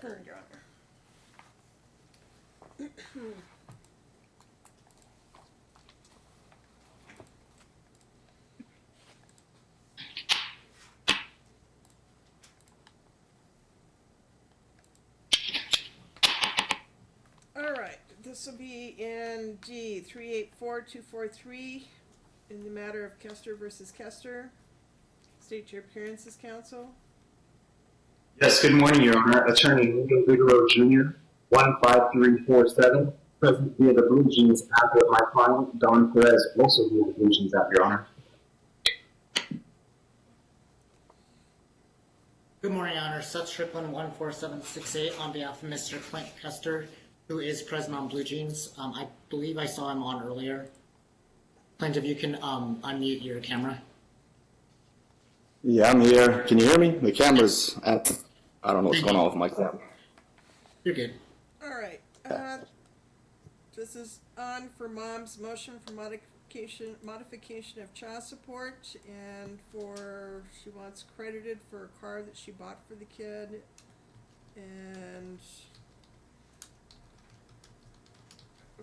heard, Your Honor. All right, this will be in D 384243 in the matter of Kester versus Kester. State your appearances, counsel. Yes, good morning, Your Honor. Attorney Nico Figueroa Jr., 15347, present via the Blue Jeans app with my client, Don Perez, also via the Blue Jeans app, Your Honor. Good morning, Your Honor. Seth Strickland, 14768, on behalf of Mr. Clint Kester, who is present on Blue Jeans. I believe I saw him on earlier. Clint, if you can unmute your camera. Yeah, I'm here. Can you hear me? The camera's at, I don't know what's going on with my camera. You're good. All right. This is on for mom's motion for modification of child support, and she wants credited for a car that she bought for the kid, and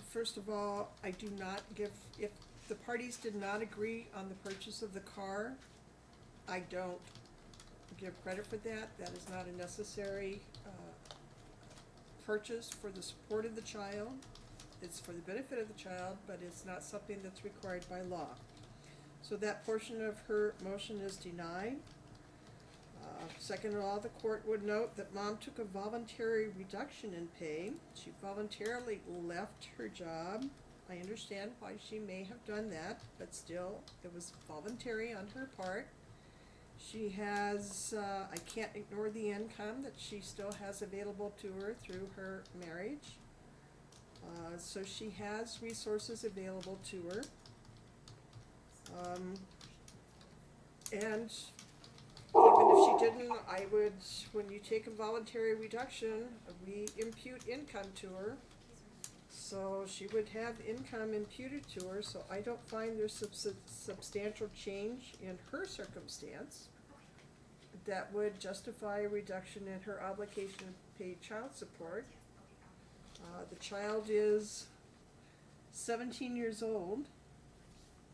first of all, I do not give, if the parties did not agree on the purchase of the car, I don't give credit for that. That is not a necessary purchase for the support of the child. It's for the benefit of the child, but it's not something that's required by law. So that portion of her motion is denied. Second of all, the court would note that mom took a voluntary reduction in pay. She voluntarily left her job. I understand why she may have done that, but still, it was voluntary on her part. She has, I can't ignore the income that she still has available to her through her marriage. So she has resources available to her. And even if she didn't, I would, when you take a voluntary reduction, we impute income to her. So she would have income imputed to her, so I don't find there's substantial change in her circumstance that would justify a reduction in her obligation to pay child support. The child is 17 years old,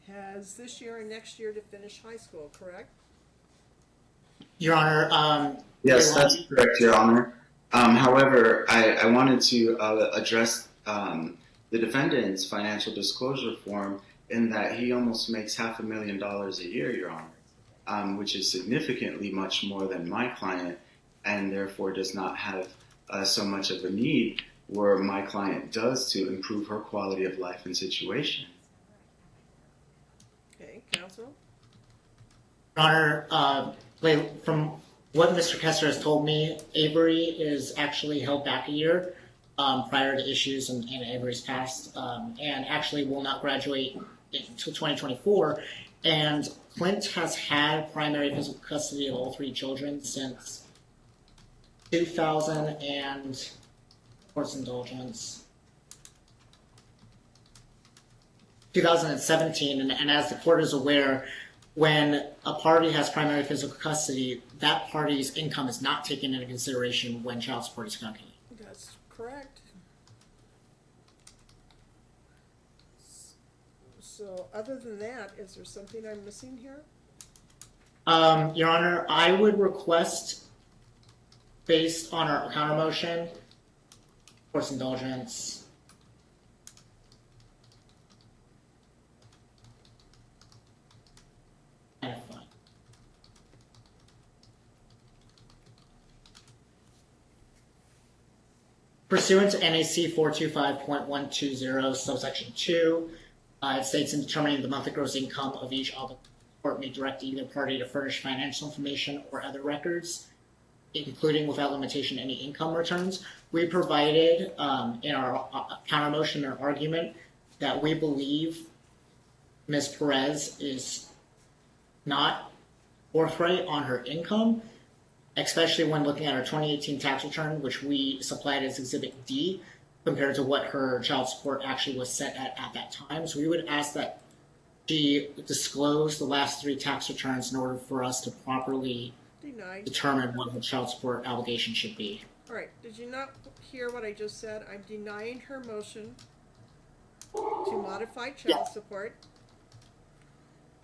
has this year and next year to finish high school, correct? Your Honor, yes, that's correct, Your Honor. However, I wanted to address the defendant's financial disclosure form in that he almost makes $500,000 a year, Your Honor, which is significantly much more than my client, and therefore does not have so much of a need where my client does to improve her quality of life and situation. Okay, counsel? Your Honor, from what Mr. Kester has told me, Avery is actually held back a year prior to issues in Avery's past, and actually will not graduate until 2024. And Clint has had primary physical custody of all three children since 2000 and court's indulgence 2017, and as the court is aware, when a party has primary physical custody, that party's income is not taken into consideration when child support is calculated. That's correct. So other than that, is there something I'm missing here? Your Honor, I would request, based on our counter motion, court's indulgence. And a fine. Pursuant to NAC 425.120, subsection 2, it states in determining the monthly gross income of each obligor, the court may direct either party to furnish financial information or other records, including without limitation any income returns. We provided in our counter motion or argument that we believe Ms. Perez is not forthright on her income, especially when looking at her 2018 tax return, which we supplied as Exhibit D, compared to what her child support actually was set at that time. So we would ask that she disclose the last three tax returns in order for us to properly determine what her child support obligation should be. All right, did you not hear what I just said? I'm denying her motion to modify child support.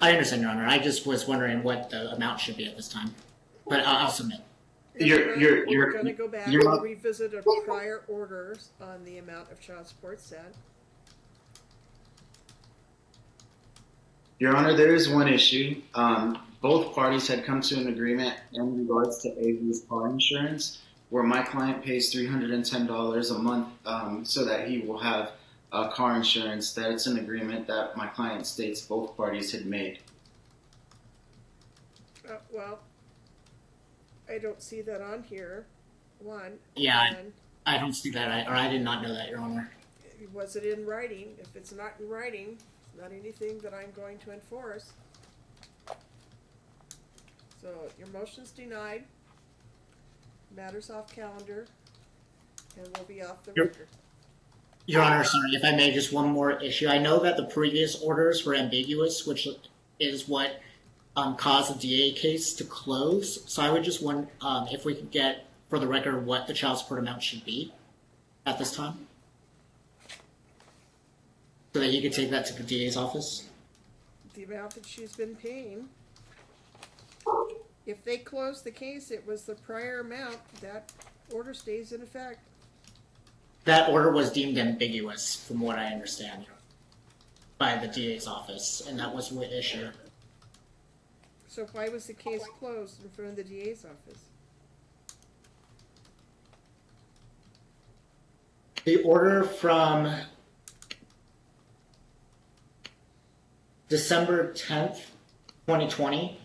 I understand, Your Honor. I just was wondering what the amount should be at this time. But I'll submit. We're gonna go back you're and not- revisit a prior orders on the amount of child support set. Your Honor, there is one issue. Both parties had come to an agreement in regards to Avery's car insurance, where my client pays $310 a month so that he will have car insurance. That's an agreement that my client states both parties had made. Well, I don't see that on here. One. Yeah, And I don't see that, or I did not know that, Your Honor. was it in writing? If it's not in writing, it's not anything that I'm going to enforce. So your motion's denied. Matters off calendar, and we'll be off the record. Your Honor, sorry, if I may, just one more issue. I know that the previous orders were ambiguous, which is what caused the DA case to close. So I would just want, if we could get, for the record, what the child support amount should be at this time, so that you could take that to the DA's office. The amount that she's been paying. If they close the case, it was the prior amount. That order stays in effect. That order was deemed ambiguous, from what I understand, by the DA's office, and that was the issue. So why was the case closed in front of the DA's office? The order from December 10th, 2020,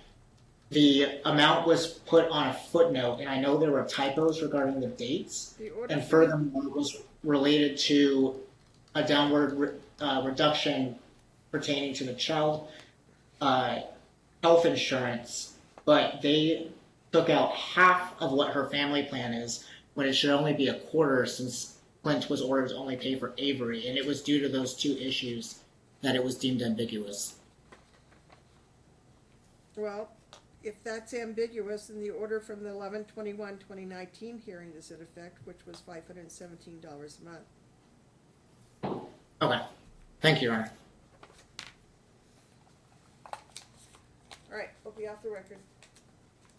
the amount was put on a footnote, and I know there were typos regarding the dates, The order and furthermore, it was related to a downward reduction pertaining to the child health insurance, but they took out half of what her family plan is, when it should only be a quarter, since Clint was ordered to only pay for Avery, and it was due to those two issues that it was deemed ambiguous. Well, if that's ambiguous, then the order from the 11/21/2019 hearing is in effect, which was $517 a month. Okay. Thank you, Your Honor. All right, we'll be off the record.